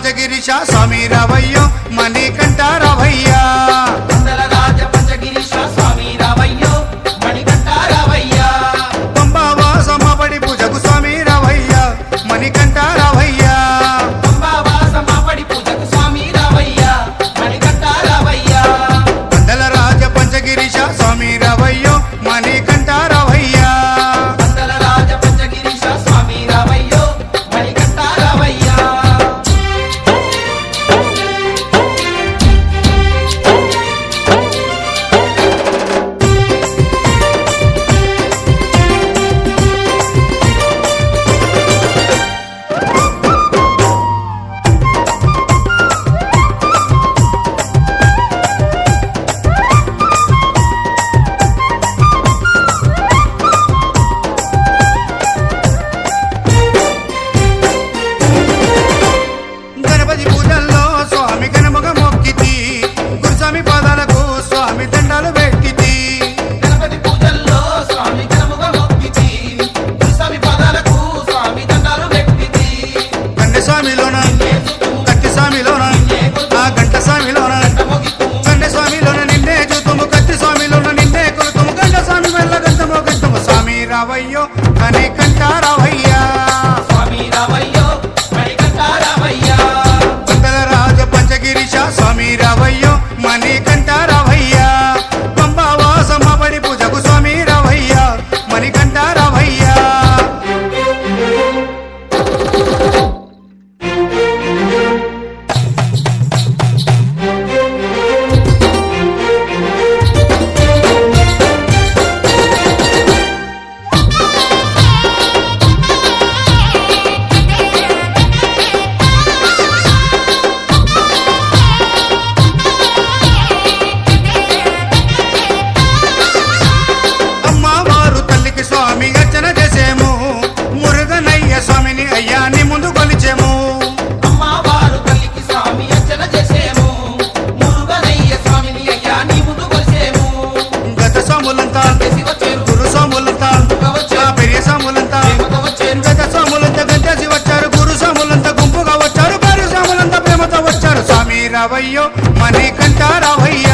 పంచగిరీశ స్వామి రావయ్యో మణికంఠ రావయ్యా మండలరాజ పంచగిరీశ స్వామి రావయ్యో మణికంఠ రావయ్యా పంబావాసమ పడి పూజకు స్వామి రావయ్యా మణికంఠ రావయ్యా పంబావాసమ పడి పూజకు స్వామి రావయ్యా మణికంఠ రావయ్యా మండలరాజ పంచగిరీశ స్వామి రావయ్యో మణికంఠ రావయ్యా మండలరాజ పంచగిరీశ స్వామి రావయ్యో మణికంఠ రావయ్యా గణపతి పూజల్లో స్వామి గణముగ మొక్కితి గురుస్వామి పాదాలకు స్వామి దండాలు పెట్టితి గణపతి పూజల్లో స్వామి గణముగా మొక్కితి స్వామి పాదాలకు స్వామి దండాలు పెట్టితి గండ స్వామిలోన కత్తి స్వామిలోన ఆ గంట స్వామిలోన గండ స్వామిలోన నిన్నే చూతుము కత్తి స్వామిలోన నిన్నే కొలుతుము గండ స్వామి వల్ల గంటము గంటము స్వామి రావయ్యో మణికంఠ రావయ్యా స్వామి రావయ్యో మణికంఠ రావయ్యా మండలరాజ పంచగిరీశ స్వామి రావయ్యో మణికంఠ రావయ్యా పంబావాసమ పడి పూజకు స్వామి రావయ్యా మణికంఠ రావయ్యా అమ్మవారు తల్లికి స్వామి అర్చన చేసేము మురుగనయ్య స్వామిని అయ్యాని ముందు కొలిచేము అమ్మవారు తల్లికి స్వామి అర్చన చేసేము మురుగనయ్య స్వామిని అయ్యా నీ ముందు కొలిసేము గత స్వాములంతా చేసి వచ్చేరు గురు స్వాములంతా ఆ పెరియ స్వాములంతా ప్రేమతో వచ్చేరు గత స్వాములంతా గంటేసి వచ్చారు గురు స్వాములంతా గుంపుగా వచ్చారు భార్య స్వాములంతా ప్రేమతో వచ్చారు స్వామి రావయ్యో మణికంఠ రావయ్యా